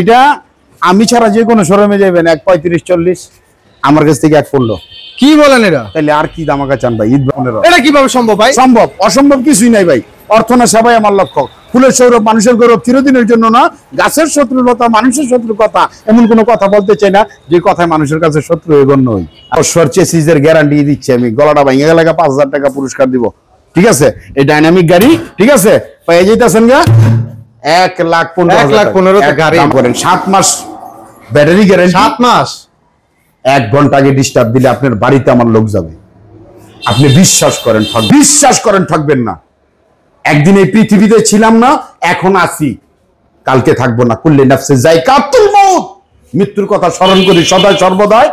এটা আমি ছাড়া যে কোনো শোরুমে যাবেন 1.35-40 আমার কাছ থেকে 1.15 কি বলেন এটা? তাহলে আর কি দামাকা চান ভাই? ঈদ বাজারের এটা কিভাবে সম্ভব ভাই? সম্ভব, অসম্ভব কিছুই নাই ভাই। অর্থনা সেবাই আমার লক্ষ্য। ফুলের সৌরভ মানুষের গৌরব, চিরদিনের জন্য না। গাছের শত্রুলতা মানুষের শত্রু কথা, এমন কোনো কথা বলতে চাই না যে কথায় মানুষের কাছে শত্রু হয়ে গণ্য হই। অশ্বর চেসিসের গ্যারান্টি দিচ্ছি আমি, গলাটা ভেঙে গেলে 5,000 টাকা পুরস্কার দিব। ঠিক আছে, এই ডাইনামিক গাড়ি ঠিক আছে পেয়ে যাইতেছেন গা 1,15,000 গাড়ি করেন 7 মাস ব্যাটারি গ্যারান্টি। 7 মাস 1 ঘন্টা আগে ডিস্টার্ব দিলে আপনার বাড়িতে আমার লোক যাবে। আপনি বিশ্বাস করেন ঠকবেন না। একদিন এই পৃথিবীতে ছিলাম না, এখন আছি, কালকে থাকবো না। কুল্লি নাফসে যায়কাতুল মউত, মৃত্যুর কথা স্মরণ করি সদাই সর্বদাই।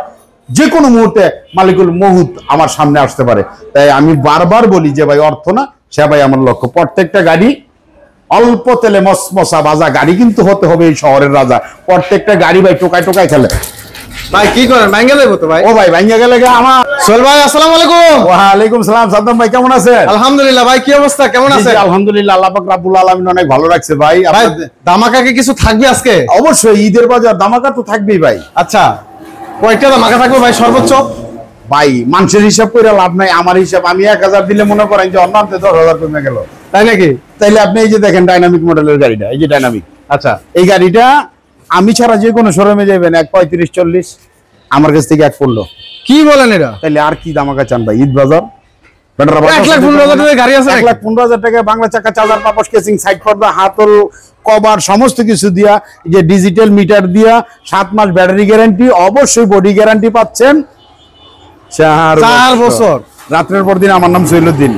যে কোনো মুহূর্তে মালিকুল মউত আমার সামনে আসতে পারে। তাই আমি বারবার বলি যে ভাই অর্থ না সেবাই আমার লক্ষ্য। প্রত্যেকটা গাড়ি অল্প তেলে মসমসা বাজা গাড়ি কিন্তু হতে হবে এই শহরের রাজা। প্রত্যেকটা গাড়ি ভাই টোকায় টোকায় খেলে। ভাই কি করেন? ভাঙ্গা দেবো তো ভাই। ও ভাই ভাঙ্গা গেলে আমার। সোহেল ভাই আসসালামু আলাইকুম। ওয়া আলাইকুম সালাম। সাদ্দাম ভাই কেমন আছেন? আলহামদুলিল্লাহ। ভাই কি অবস্থা, কেমন আছেন? আলহামদুলিল্লাহ, আল্লাহ পাক রব্বুল আলামিন অনেক ভালো রাখছে ভাই। ধামাকা কি কিছু থাকবে আজকে? অবশ্যই, ঈদের বাজার ধামাকা তো থাকবেই ভাই। আচ্ছা, কয়টা ধামাকা থাকবে ভাই সর্বোচ্চ? ভাই মানুষের হিসাব করে লাভ নাই, আমার হিসাব। আমি 1000 দিলে মনে করেন যে অন্যান্য 10,000 কমে গেল, তাই নাকি? তাইলে আপনি এই যে দেখেন ডাইনামিক মডেলের গাড়িটা, এই যে ডাইনামিক। আচ্ছা, এই গাড়িটা আমি ছাড়া যে কোনো শোরুমে যাবেন 1.35-40 আমার কাছ থেকে 1.15। কি বলেন এটা? তাইলে আর কি দামাকা চান ভাই? ঈদ বাজার 1,15,000 গাড়ি আছে। 1,15,000 টাকা বাংলা চাকা, চার্জার, পাপোশ, কেসিং, সাইড পর্দা, হাতল, কভার সমস্ত কিছু দিয়া, যে ডিজিটাল মিটার দিয়া, 7 মাস ব্যাটারি গ্যারান্টি, অবশ্যই বডি গ্যারান্টি পাচ্ছেন 4 বছর। রাত্রের পর দিন। আমার নাম সৈয়দুদ্দিন।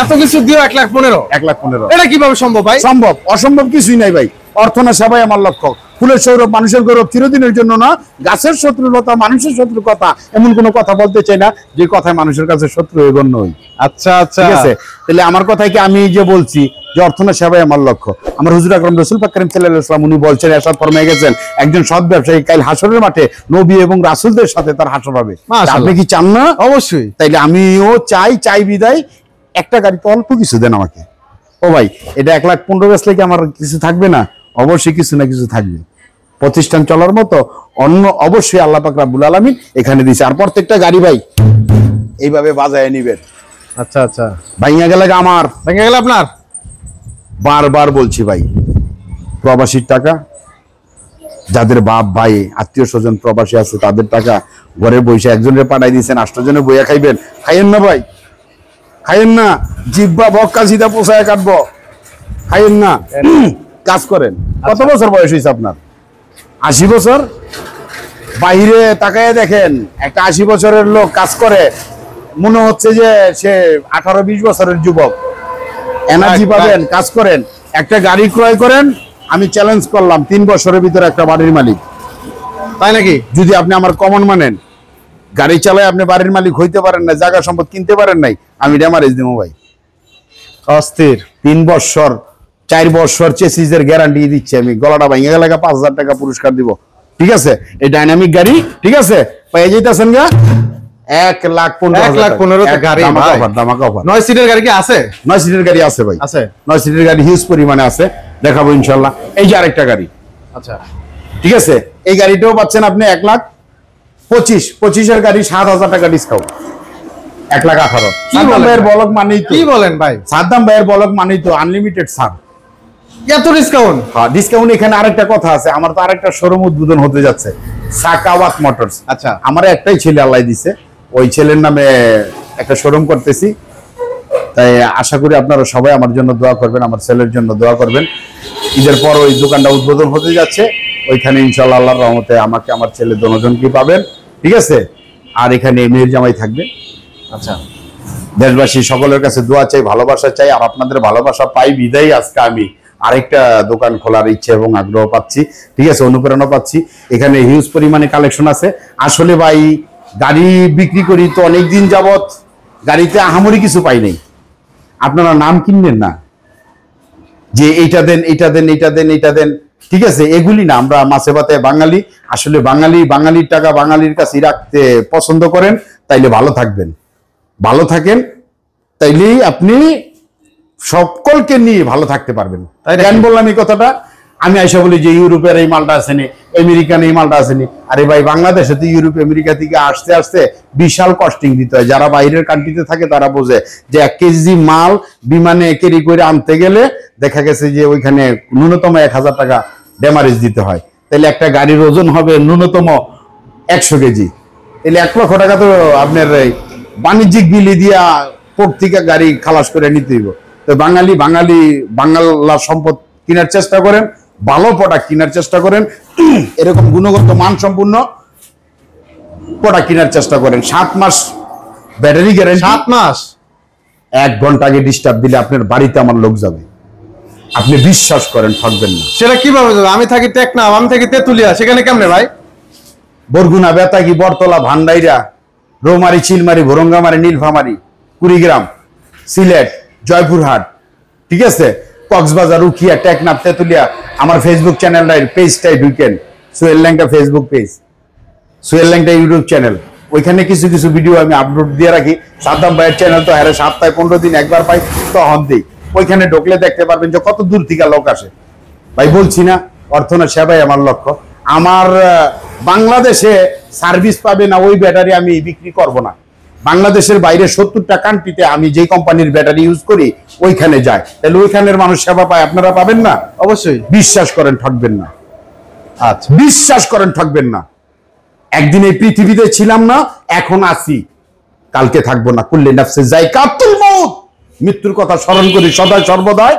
এত কিছু দিও 1,15,000। 1,15,000 এটা কিভাবে সম্ভব ভাই? সম্ভব, অসম্ভব কিছুই নাই ভাই। অর্থনা সেবাই আমার লক্ষ্য। ফুলের সৌরভ মানুষের গৌরব, চিরদিনের জন্য না। গাছের শত্রুলতা মানুষের শত্রু কথা, এমন কোনো কথা বলতে চাই না যে কথায় মানুষের কাছে শত্রু হয়ে গণ্য হই। আচ্ছা আচ্ছা, ঠিক আছে। তাহলে আমার কথায় কি আমি যে বলছি যে অর্থনা সেবাই আমার লক্ষ্য। আমার হুজুর আকরাম রাসূল পাক কারীম সাল্লাল্লাহু আলাইহি ওয়াসাল্লাম উনি বলছেন, এরশাদ ফরমায়ে গেছেন, একজন সৎ ব্যবসায়ী কাল হাসরের মাঠে নবী এবং রাসূলদের সাথে তার হাসর হবে। আপনি কি চান না? অবশ্যই। তাইলে আমিও চাই বিদায় একটা গাড়ি তো অল্প কিছু দেন আমাকে। ও ভাই, এটা 1,15,000 বেচলে কি আমার কিছু থাকবে না? অবশ্যই কিছু না কিছু থাকবে। প্রতিষ্ঠান চলার মতো অন্য অবশ্যই আল্লাহ পাক রব্বুল আলামিন এখানে দিয়েছে। আর প্রত্যেকটা গাড়ি ভাই এইভাবে বাজায় নিবেন। আচ্ছা আচ্ছা, ভাইয়া গেলে আমার, ভেঙে গেল আপনার। বারবার বলছি ভাই, প্রবাসীর টাকা, যাদের বাপ ভাই আত্মীয় স্বজন প্রবাসী আছে তাদের টাকা ঘরে বসে একজনের পাঠাই দিয়েছেন, 8 জনে বইয়া খাইবেন। খাইয়েন না ভাই, খাইয়েন না। জিব্বা বক্কা সিধা পোষায় কাটবো, খাইয়েন না। কাজ করেন। কত বছর বয়স হয়েছে আপনার? 80 বছর। বাইরে তাকায় দেখেন, একটা 80 বছরের লোক কাজ করে, মনে হচ্ছে যে সে 18-20 বছরের যুবক। এনার্জি পাবেন, কাজ করেন। একটা গাড়ি ক্রয় করেন, আমি চ্যালেঞ্জ করলাম 3 বছরের ভিতরে একটা বাড়ির মালিক। তাই নাকি? যদি আপনি আমার কমন মানেন, গাড়ি চালায় আপনি বাড়ির মালিক হইতে পারেন না, জায়গা সম্পদ কিনতে পারেন নাই, আমি ড্যামারেজ দেবো ভাই। অস্থির। 3 বছর 4 বছর চেসিসের গ্যারান্টি দিচ্ছি আমি, গলাটা ভেঙে গেলে 5,000 টাকা পুরস্কার দিব। ঠিক আছে, এই ডাইনামিক গাড়ি ঠিক আছে পেয়ে যাইতেছেন গা 1,15,000 গাড়ি। ধামাকা অফার। 9 সিটের গাড়ি কি আছে? 9 সিটের গাড়ি আছে ভাই, আছে। 9 সিটের গাড়ি হিউজ পরিমাণে আছে, দেখাবো ইনশাল্লাহ। এই যে আরেকটা গাড়ি। আচ্ছা, ঠিক আছে, এই গাড়িটাও পাচ্ছেন আপনি 1,25,000 গাড়ি 7,000 টাকা ডিসকাউন্ট। 1,18,000। সাদ্দাম ভাইয়ের বলক মানেই তো, কি বলেন ভাই? সাদ্দাম ভাইয়ের বলক মানেই তো আনলিমিটেড ছাড়। এত ডিসকাউন্ট? হ্যাঁ, ডিসকাউন্ট। এখানে আরেকটা কথা আছে, আমার তো আরেকটা শোরুম উদ্বোধন হতে যাচ্ছে, সাকাওয়াত মোটরস। আচ্ছা, আমার একটাই ছেলে আল্লাহ দিছে, ওই ছেলের নামে একটা শোরুম করতেছি। তাই আশা করি আপনারা সবাই আমার জন্য দোয়া করবেন, আমার ছেলের জন্য দোয়া করবেন। ঈদের পর ওই দোকানটা উদ্বোধন হতে যাচ্ছে, ওইখানে ইনশাআল্লাহ আল্লাহর রহমতে আমাকে আমার ছেলে দুজনকে পাবেন। ঠিক আছে, আর এখানে মেয়ের জামাই থাকবে। আচ্ছা, দেশবাসী সকলের কাছে দোয়া চাই, ভালোবাসা চাই। আর আপনাদের ভালোবাসা পাই বিদায় আজকে আমি আরেকটা দোকান খোলার ইচ্ছে এবং আগ্রহ পাচ্ছি। ঠিক আছে, অনুপ্রেরণা পাচ্ছি। এখানে হিউজ পরিমাণে কালেকশন আছে। আসলে ভাই গাড়ি বিক্রি করি তো অনেকদিন যাবত, গাড়িতে আহামরি কিছু পাই নাই। আপনারা নাম কিনবেন না যে এইটা দেন এইটা দেন এইটা দেন এইটা দেন, ঠিক আছে, এগুলি না। আমরা মাছে ভাতে বাঙালি, আসলে বাঙালির টাকা বাঙালির কাছে রাখতে পছন্দ করেন, তাইলে ভালো থাকবেন। ভালো থাকেন, তাইলেই আপনি সকলকে নিয়ে ভালো থাকতে পারবেন। কেন বললাম এই কথাটা? আমি আইসা বলি যে ইউরোপের এই মালটা আসেনি, আমেরিকান এই মালটা আসেনি। আরে ভাই, বাংলাদেশে তো ইউরোপ আমেরিকা থেকে আসতে আসতে বিশাল কস্টিং দিতে হয়। যারা বাইরের কান্ট্রিতে থাকে তারা বোঝে যে 1 কেজি মাল বিমানে ক্যারি করে আনতে গেলে দেখা গেছে যে ওইখানে ন্যূনতম 1000 টাকা ড্যামারেজ দিতে হয়। তাহলে একটা গাড়ির ওজন হবে ন্যূনতম 100 কেজি, তাহলে 1 লক্ষ টাকা তো আপনার বাণিজ্যিক বিলি দিয়া প্রত্যেকে গাড়ি খালাস করে নিতে হইব। তো বাংলার সম্পদ কেনার চেষ্টা করেন, ভালো প্রোডাক্ট কেনার চেষ্টা করেন, এরকম গুণগত মান সম্পূর্ণ প্রোডাক্ট কেনার চেষ্টা করেন। 7 মাস ব্যাটারি গ্যারান্টি। 7 মাস? 1 ঘন্টা আগে ডিস্টার্ব দিলে আপনার বাড়িতে আমার লোক যাবে, আপনি বিশ্বাস করেন, ঠকবেন না। সেটা কিভাবে যাবে? আমি থাকি টেকনাফ, আমি থাকি তেতুলিয়া, সেখানে কেমনে ভাই? বরগুনা, বেতাগি, বরতলা, ভান্ডাইরা, রৌমারি, চিলমারি, ভোরঙ্গামারি, নীলফামারি, কুড়িগ্রাম, সিলেট, জয়পুরহাট, ঠিক আছে, কক্সবাজার, উখিয়া, টেকনাফ, তেতুলিয়া। আমার ফেসবুক চ্যানেলটাই পেজটাই ঢুকেন, সোহেল ল্যাংটা ফেসবুক পেজ, সোহেল ল্যাংটা ইউটিউব চ্যানেল, ওইখানে কিছু কিছু ভিডিও আমি আপলোড দিয়ে রাখি। সাদ্দাম ভাইয়ের চ্যানেল তো হ্যাঁ সপ্তাহে 15 দিন একবার পাই, তখন দিই। ওইখানে ঢুকলে দেখতে পারবেন যে কত দূর থেকে লোক আসে। ভাই বলছি না, অর্থনা সেবাই আমার লক্ষ্য। আমার বাংলাদেশে সার্ভিস পাবে না ওই ব্যাটারি আমি বিক্রি করব না। বাংলাদেশের বাইরে 70টা কান্ট্রিতে আমি যে কোম্পানির ব্যাটারি ইউজ করি ওইখানে যায়, তাহলে ওইখানের মানুষ সেবা পায়, আপনারা পাবেন না? অবশ্যই। বিশ্বাস করেন, ঠকবেন না। আচ্ছা, বিশ্বাস করেন, ঠকবেন না। একদিন এই পৃথিবীতে ছিলাম না, এখন আছি, কালকে থাকবো না। কুল্লি নাফসে যায়কাতুল মউত, মৃত্যুর কথা স্মরণ করি সদাই সর্বদাই।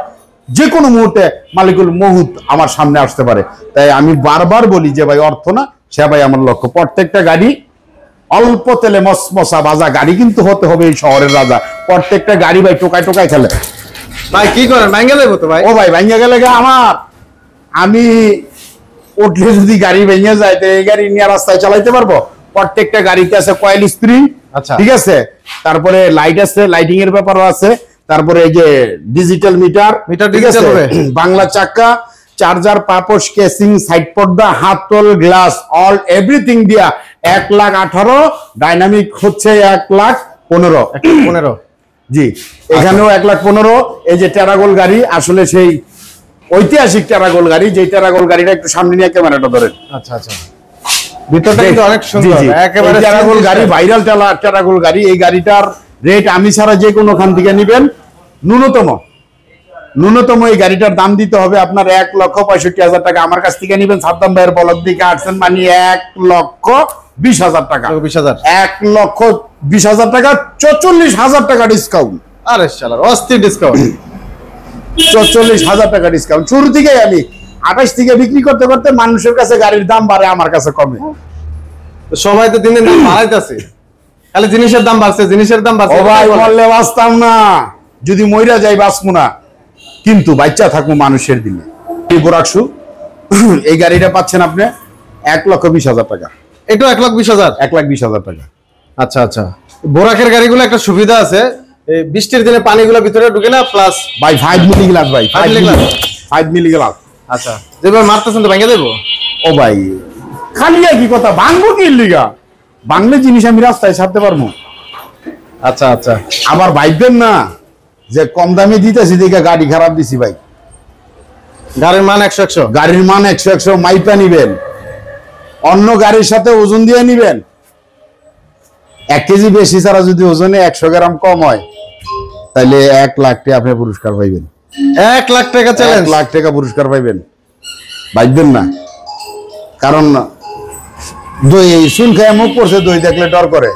যে কোনো মুহূর্তে মালিকুল মউত আমার সামনে আসতে পারে। তাই আমি বারবার বলি যে ভাই, অর্থ না সেবাই আমার লক্ষ্য। প্রত্যেকটা গাড়ি অল্প তেলে মসমসা ভাজা গাড়ি কিন্তু হতে হবে এই শহরের রাজা। প্রত্যেকটা গাড়ি ভাই টোকায় টোকায় খেলে। ভাই কি করেন, ভাঙ্গা দেবো তো ভাই? ও ভাই, ভাঙ্গা গেলে আমার, আমি উঠলে যদি গাড়ি ভেঙে যায় তো এই গাড়ি নিয়ে রাস্তায় চালাইতে পারবো? প্রত্যেকটা গাড়িতে আছে কয়েল স্প্রিং, আচ্ছা, ঠিক আছে, তারপরে লাইট আছে, লাইটিং এর ব্যাপারও আছে, তারপরে এই যে ডিজিটাল মিটার, ঠিক আছে, বাংলা চাকা, চার্জার, পাপোশ, কেসিং, সাইড পর্দা, হাতল, গ্লাস, অল এভরিথিং দিয়া 1,18,000, ডাইনামিক হচ্ছে 1,15,000। জি, এখানেও 1,15,000। এই যে টেরাগোল গাড়ি, আসলে সেই ঐতিহাসিক টেরাগোল গাড়ি, যে টেরাগোল গাড়িটা একটু সামনে নিয়ে ক্যামেরাটা ধরেন। আচ্ছা আচ্ছা, ভিতরটা কিন্তু অনেক সুন্দর, একেবারে টেরাগোল গাড়ি, ভাইরাল টেরাগোল গাড়ি। এই গাড়িটার রেট আমি ছাড়া যে কোনো খান থেকে নিবেন ন্যূনতম এই গাড়িটার দাম দিতে হবে আপনার 1,65,000 টাকা। আমার কাছ থেকে নিবেন, সাদ্দাম ভাইয়ের বলক দিকে আসছেন মানে 1,20,000 টাকা। 20,000, 1,20,000 টাকা, 44,000 টাকা ডিসকাউন্ট। আরে শালার অস্থির ডিসকাউন্ট। 44,000 টাকা ডিসকাউন্ট। শুরু থেকে আমি 28 থেকে বিক্রি করতে করতে মানুষের কাছে গাড়ির দাম বাড়ে, আমার কাছে কমে। সবাই তো দিনের দাম বাড়াইতেছে, খালি জিনিসের দাম বাড়ছে, জিনিসের দাম বাড়ছে। ও ভাই, মরলে বাঁচতাম না, যদি মইরা যাই বাঁচবো না, কিন্তু বাচ্চা থাকবো মানুষের দিনে। বোরাকসু এই গাড়িটা পাচ্ছেন আপনি 1,20,000 টাকা। এটা 1,20,000, 1,20,000 টাকা। আচ্ছা আচ্ছা, বোরাকের গাড়িগুলো একটা সুবিধা আছে, এই বৃষ্টির দিনে পানিগুলো ভিতরে ঢুকে না, প্লাস ভাই 5 মিলি গ্লাস, ভাই 5 মিলি গ্লাস। আচ্ছা, যেভাবে মারতেছেন তো ভেঙে দেবো। ও ভাই, খালি কি কথা, ভাঙবো কি লিগা? বাংলা জিনিস আমি রাস্তায় ছাড়তে পারবো। আচ্ছা আচ্ছা, আবার ভাইবেন না যে কম দামে দিতেছি দেখে গাড়ি খারাপ দিছি। ভাই, গাড়ির মান 100 গাড়ির মান 100 মাইপা নিবেন, অন্য গাড়ির সাথে ওজন দিয়ে নিবেন। 1 কেজি বেশি ছাড়া যদি ওজনে 100 গ্রাম কম হয়, তাহলে 1 লাখ টাকা আপনি পুরস্কার পাইবেন। 1 লাখ টাকা চ্যালেঞ্জ, 1 লাখ টাকা পুরস্কার পাইবেন। ভাইবেন না, কারণ দই শুন খায় মুখ পড়ছে, দই দেখলে ডর করে।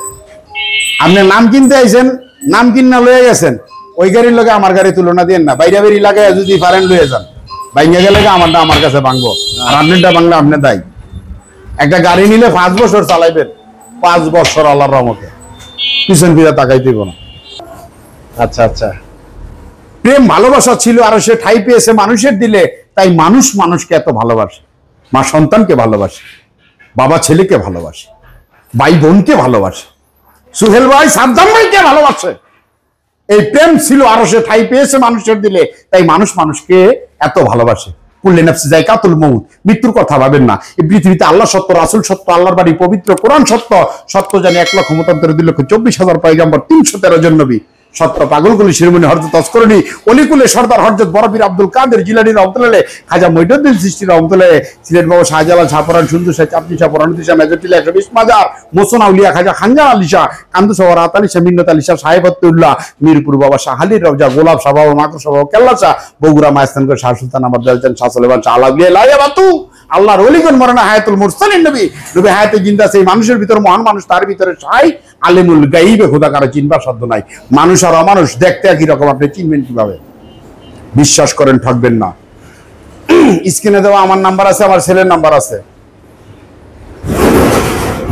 আপনি নাম কিনতে আইছেন, নাম কিনা লয়ে গেছেন, ওই গাড়ির লগে আমার গাড়ি তুলনা দিয়েন না। বাইরে বেরি লাগে যদি পারেন লয়ে যান, ভাঙ্গা গেলে আমারটা আমার কাছে ভাঙবো, আর আপনারটা বাংলা আপনি দায়। একটা গাড়ি নিলে 5 বছর চালাইবেন, 5 বছর আল্লাহর রহমতে পিছন ফিরে তাকাইতেইব না। আচ্ছা আচ্ছা, প্রেম ভালোবাসা ছিল, আর সে ঠাই পেয়েছে মানুষের দিলে। তাই মানুষ মানুষকে এত ভালোবাসে, মা সন্তানকে ভালোবাসে, বাবা ছেলেকে ভালোবাসে, ভাই বোনকে ভালোবাসে, সুহেল ভাই সাদ্দাম ভাইকে ভালোবাসে। এই প্রেম ছিল, আর সে ঠাই পেয়েছে মানুষের দিলে। তাই মানুষ মানুষকে এত ভালোবাসে। কুল্লি নাফসি যায়কাতুল মউত, মৃত্যুর কথা ভাবেন না। এই পৃথিবীতে আল্লাহ সত্য, রাসূল সত্য, আল্লাহর বাড়ি পবিত্র, কোরআন সত্য। সত্য জানি 1,00,000 মতান্তরে 2,24,000 পয়গম্বর, 313 জন নবী, সত্য পাগলকুলি শিরোমণি হযরত তস্করণী অলিকুলে সর্দার হযরত বরফির আব্দুল কাদের জিলানী রহমাতুল্লাহ, খাজা মঈনুদ্দিন চিশতি রহমাতুল্লাহ, সিলেট বাবা শাহজালাল শাহপরান সুন্দর শাহ চাপনি শাহ পরানতি শাহ মেজরটিলা 120 মাজার, মোসন আউলিয়া খাজা খানজান আলী শাহ, কান্দু শাহ রাত আলী শাহ, মিন্নত আলী শাহ, সাহেবতুল্লাহ, মিরপুর বাবা শাহ আলীর রওজা, গোলাপ শাহ বাবা মাকড় শাহ বাবা কেল্লা শাহ, বগুড়া মাইস্তানগর শাহ সুলতান আহমদ জালচান শাহ সুলেমান শাহ আলাউলিয়া লাইয়াবাতু, আল্লাহর ওলিগণ মরানা হায়াতুল মুরসালিন নবী, নবী হায়াতে জিন্দা সেই মানুষের ভিতর মহান মানুষ, তার ভিতরে সাই আলিমুল গাইবে, খোদা কারো চিনবার সাধ্য নাই। মানুষ আর অমানুষ দেখতে একই রকম, আপনি চিনবেন কিভাবে? বিশ্বাস করেন, ঠকবেন না। স্ক্রিনে দেওয়া আমার নাম্বার আছে, আমার ছেলের নাম্বার আছে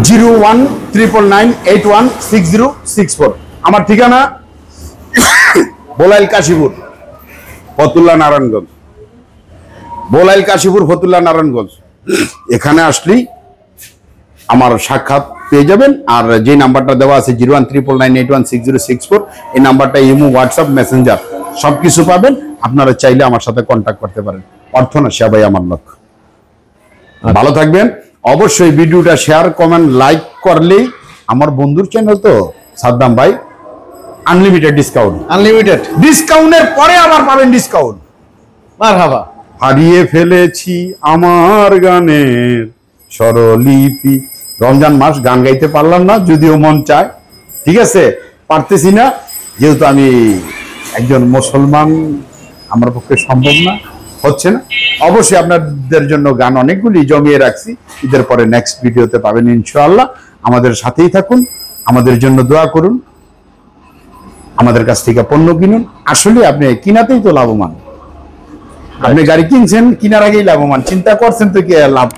0199981606 আমার ঠিকানা বোলাইল কাশীপুর ফতুল্লা নারায়ণগঞ্জ, বোলাইল কাশীপুর ফতুল্লা নারায়ণগঞ্জ। এখানে আসলেই আমার সাক্ষাৎ পেয়ে যাবেন। আর যে নাম্বারটা দেওয়া আছে 0199981606 এই নাম্বারটা ইমো, হোয়াটসঅ্যাপ, মেসেঞ্জার সবকিছু পাবেন। আপনারা চাইলে আমার সাথে কন্ট্যাক্ট করতে পারেন। অর্থ না সেবাই আমার লক্ষ্য। ভালো থাকবেন। অবশ্যই ভিডিওটা শেয়ার, কমেন্ট, লাইক করলেই আমার বন্ধুর চ্যানেল তো সাদ্দাম ভাই আনলিমিটেড ডিসকাউন্টের পরে আবার পাবেন ডিসকাউন্ট। মারহাবা। হারিয়ে ফেলেছি আমার গানের স্বরলিপি। রমজান মাস গান গাইতে পারলাম না, যদিও মন চায়, ঠিক আছে, পারতেছি না, যেহেতু আমি একজন মুসলমান, আমার পক্ষে সম্ভব না, হচ্ছে না। অবশ্যই আপনাদের জন্য গান অনেকগুলি জমিয়ে রাখছি, ঈদের পরে নেক্সট ভিডিওতে পাবেন ইনশাআল্লাহ। আমাদের সাথেই থাকুন, আমাদের জন্য দোয়া করুন, আমাদের কাছ থেকে পণ্য কিনুন। আসলে আপনি কিনাতেই তো লাভবান। আপনি গাড়ি কিনছেন, কিনার আগেই লাভবান, চিন্তা করছেন তো কি লাভ।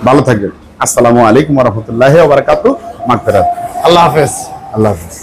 ভালো থাকবেন। আসসালামু আলাইকুম ওয়া রাহমাতুল্লাহি ওয়া বারাকাতুহু। মাগফিরাত। আল্লাহ হাফেজ। আল্লাহ হাফেজ।